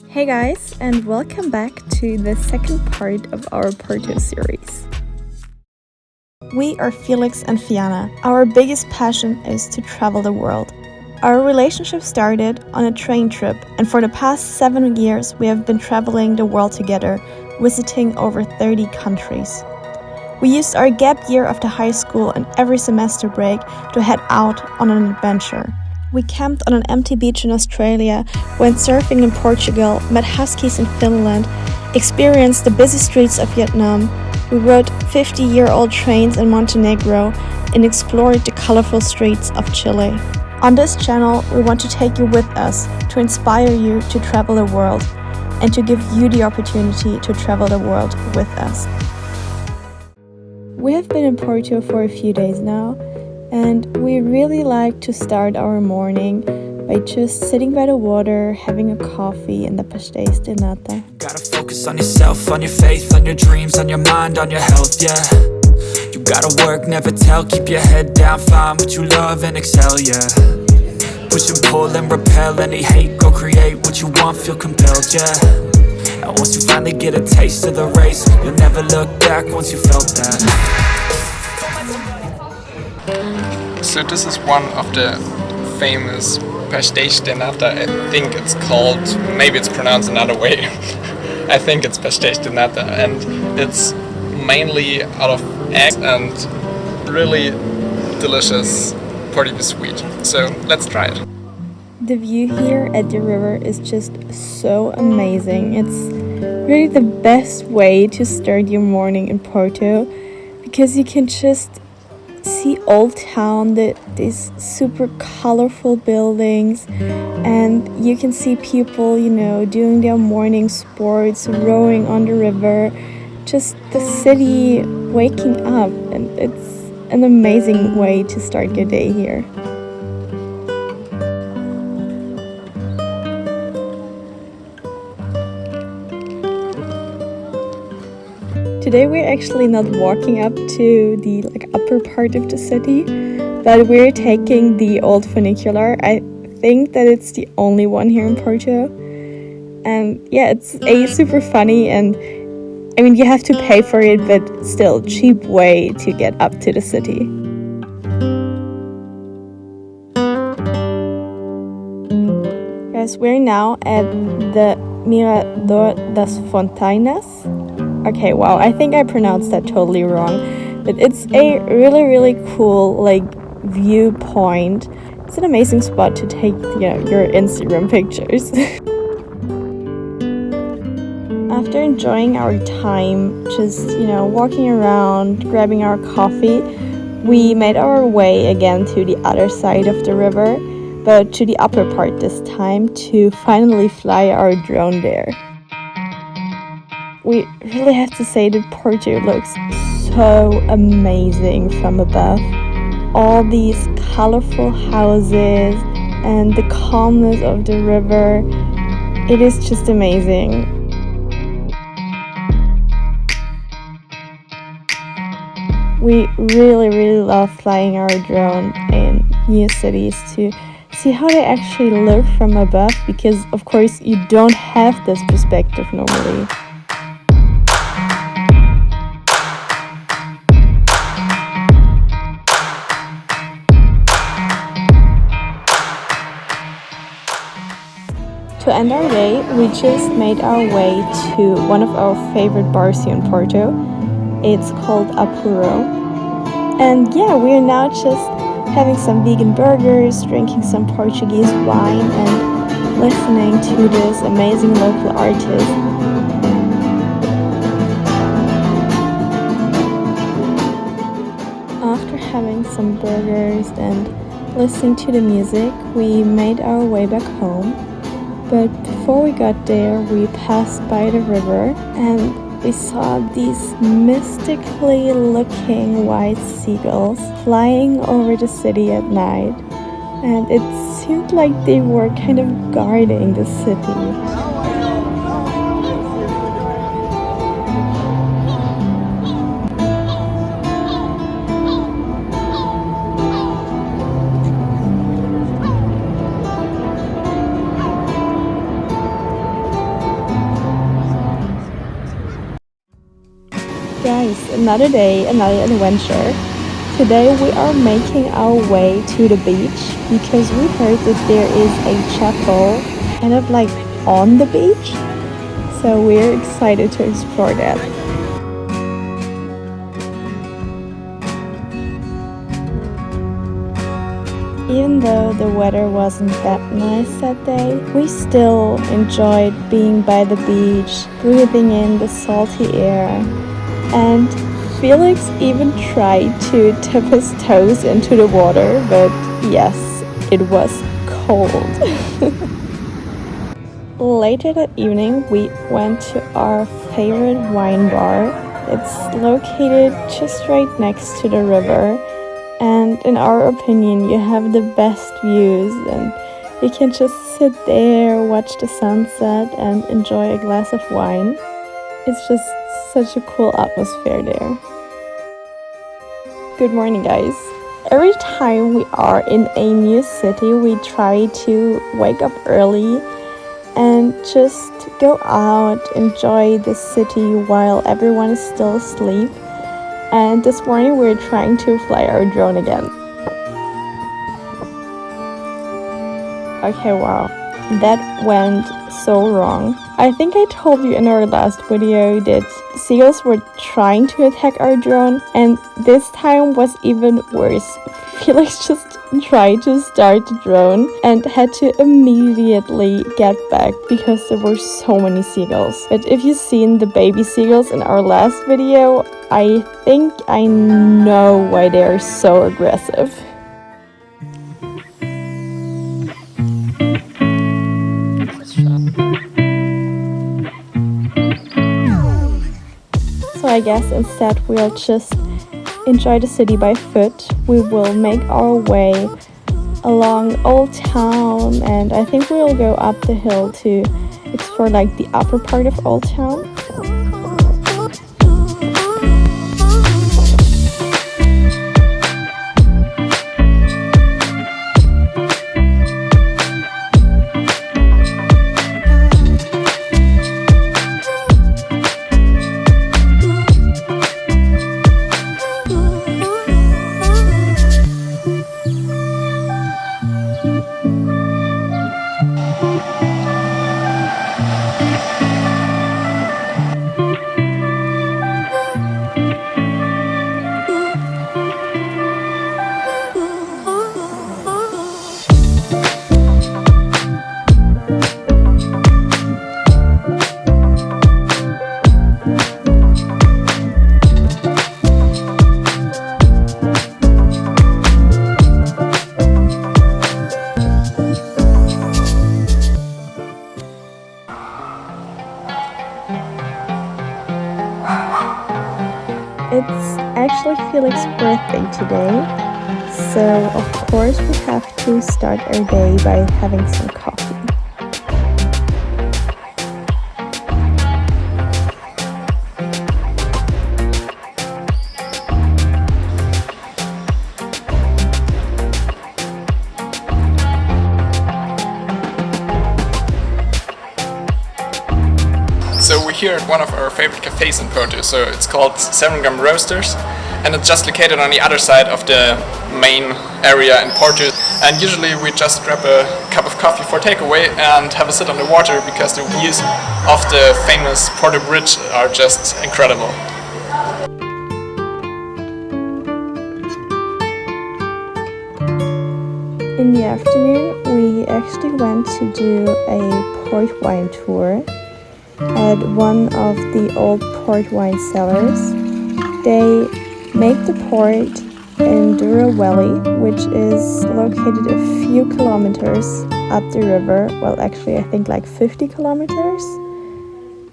Hey guys, and welcome back to the second part of our Porto series. We are Felix and Fiana. Our biggest passion is to travel the world. Our relationship started on a train trip, and for the past 7 years we have been traveling the world together, visiting over 30 countries. We used our gap year after high school and every semester break to head out on an adventure. We camped on an empty beach in Australia, went surfing in Portugal, met huskies in Finland, experienced the busy streets of Vietnam. We rode 50-year-old trains in Montenegro and explored the colorful streets of Chile. On this channel, we want to take you with us to inspire you to travel the world and to give you the opportunity to travel the world with us. We have been in Porto for a few days now, and we really like to start our morning by just sitting by the water, having a coffee and the pastéis de nata. Gotta focus on yourself, on your faith, on your dreams, on your mind, on your health, yeah. You gotta work, never tell, keep your head down, find what you love and excel, yeah. Push and pull and repel any hate, go create what you want, feel compelled, yeah. And once you finally get a taste of the race, you'll never look back once you felt that. So this is one of the famous pastéis de nata. I think it's called, maybe it's pronounced another way. I think it's pastéis de nata, and it's mainly out of egg and really delicious, pretty sweet. So let's try it. The view here at the river is just so amazing. It's really the best way to start your morning in Porto because you can just see Old Town, these super colorful buildings, and you can see people, doing their morning sports, rowing on the river, just the city waking up, and it's an amazing way to start your day here. Today we're actually not walking up to the upper part of the city, but we're taking the old funicular. I think that it's the only one here in Porto. And yeah, it's a super funny and you have to pay for it, but still cheap way to get up to the city. Guys, we're now at the Mirador das Fontainhas. Okay, wow, I think I pronounced that totally wrong, but it's a really, really cool, viewpoint. It's an amazing spot to take, your Instagram pictures. After enjoying our time, just, walking around, grabbing our coffee, we made our way again to the other side of the river, but to the upper part this time to finally fly our drone there. We really have to say that Porto looks so amazing from above. All these colorful houses and the calmness of the river. It is just amazing. We really, really love flying our drone in new cities to see how they actually look from above, because of course you don't have this perspective normally. To end our day, we just made our way to one of our favorite bars here in Porto. It's called Apuro. And yeah, we're now just having some vegan burgers, drinking some Portuguese wine, and listening to this amazing local artist. After having some burgers and listening to the music, we made our way back home. But before we got there, we passed by the river and we saw these mystically looking white seagulls flying over the city at night. And it seemed like they were kind of guarding the city. another day, another adventure. Today we are making our way to the beach because we heard that there is a chapel kind of like on the beach. So we're excited to explore that. Even though the weather wasn't that nice that day, we still enjoyed being by the beach, breathing in the salty air, and Felix even tried to dip his toes into the water, but yes, it was cold. Later that evening, we went to our favorite wine bar. It's located just right next to the river. And in our opinion, you have the best views and you can just sit there, watch the sunset and enjoy a glass of wine. It's just such a cool atmosphere there. Good morning, guys. Every time we are in a new city, we try to wake up early and just go out, enjoy the city while everyone is still asleep. And this morning we're trying to fly our drone again. Okay, wow, that went so wrong. I think I told you in our last video that seagulls were trying to attack our drone, and this time was even worse. Felix just tried to start the drone and had to immediately get back because there were so many seagulls. But if you've seen the baby seagulls in our last video, I think I know why they are so aggressive. So I guess instead we'll just enjoy the city by foot. We will make our way along Old Town, and I think we'll go up the hill to explore like the upper part of Old Town. It's actually Felix's birthday today, so of course we have to start our day by having some coffee. So we're here at one of our favorite cafés in Porto. So it's called 7 Gram Roasters, and it's just located on the other side of the main area in Porto. And usually we just grab a cup of coffee for takeaway and have a sit on the water because the views of the famous Porto Bridge are just incredible. In the afternoon, we actually went to do a port wine tour at one of the old port wine cellars. They make the port in Douro Valley, which is located a few kilometers up the river. Well, actually, I think like 50 kilometers.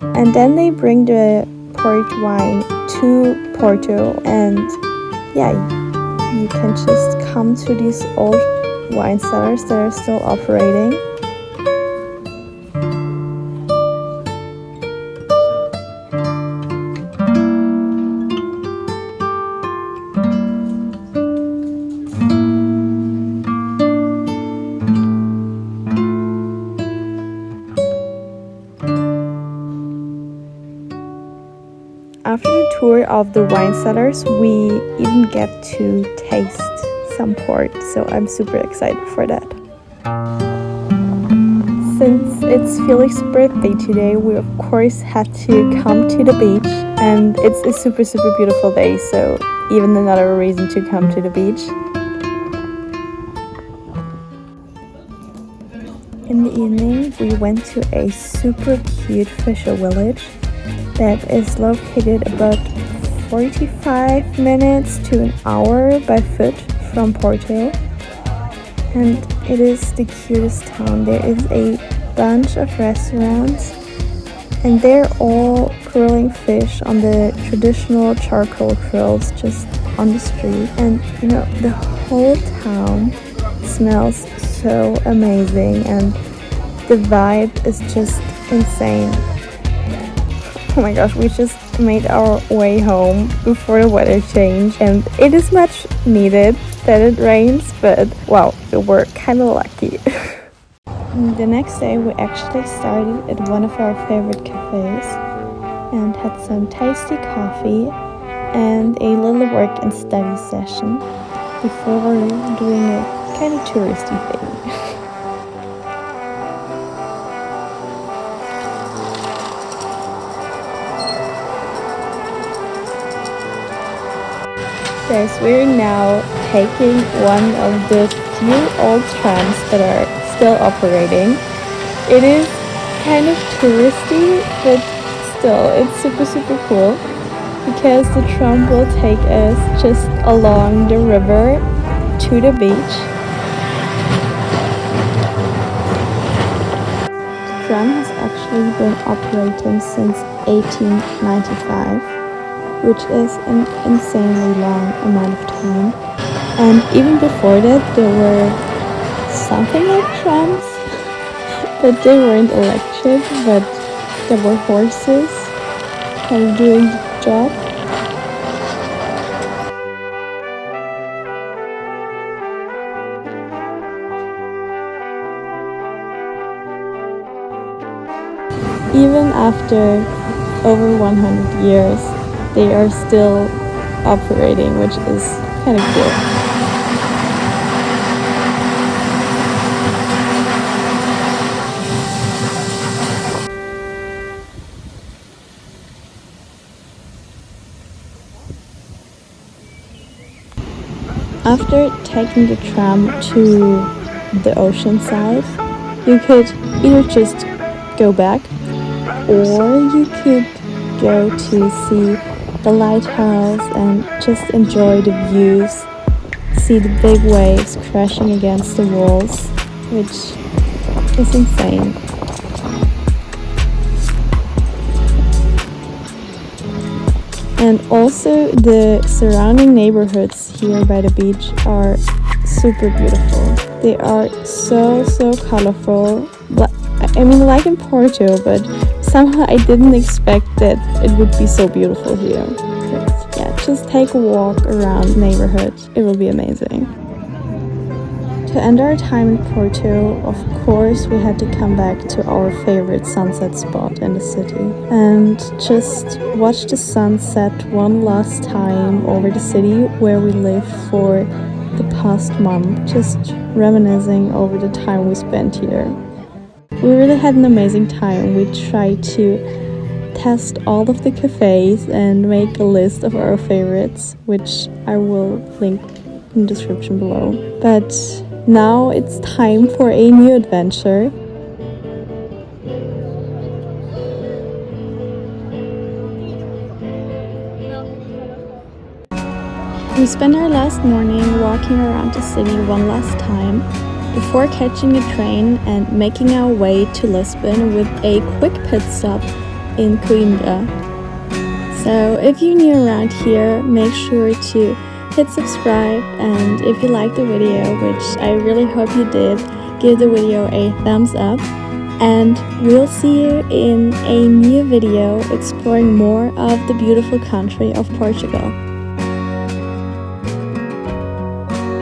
And then they bring the port wine to Porto, and yeah, you can just come to these old wine cellars that are still operating. after the tour of the wine cellars, we even get to taste some port, so I'm super excited for that. Since it's Felix's birthday today, we of course had to come to the beach, and it's a super beautiful day, so even another reason to come to the beach. In the evening, we went to a super cute fisher village that is located about 45 minutes to an hour by foot from Porto. And it is the cutest town. There is a bunch of restaurants and they're all grilling fish on the traditional charcoal grills just on the street. And you know, the whole town smells so amazing and the vibe is just insane. Oh my gosh, we just made our way home before the weather changed, and it is much needed that it rains, but wow, we were kind of lucky. The next day we actually started at one of our favorite cafés and had some tasty coffee and a little work and study session before doing a kind of touristy thing. Guys, we're now taking one of the few old trams that are still operating. It is kind of touristy, but still, it's super cool because the tram will take us just along the river to the beach. The tram has actually been operating since 1895. Which is an insanely long amount of time. And even before that, there were something like trams, but they weren't electric, but there were horses kind of doing the job. Even after over 100 years, they are still operating, which is kind of cool. After taking the tram to the ocean side, you could either just go back or you could go to see the lighthouse and just enjoy the views, see the big waves crashing against the walls, which is insane. And also the surrounding neighborhoods here by the beach are super beautiful. They are so colorful. I mean, like in Porto, but somehow I didn't expect that it would be so beautiful here. But yeah, just take a walk around the neighborhood. It will be amazing. To end our time in Porto, of course, we had to come back to our favorite sunset spot in the city and just watch the sunset one last time over the city where we lived for the past month, just reminiscing over the time we spent here. We really had an amazing time. We tried to test all of the cafes and make a list of our favorites, which I will link in the description below. But now it's time for a new adventure. We spent our last morning walking around the city one last time before catching a train and making our way to Lisbon with a quick pit stop in Coimbra. So if you're new around here, make sure to hit subscribe, and if you liked the video, which I really hope you did, give the video a thumbs up, and we'll see you in a new video exploring more of the beautiful country of Portugal.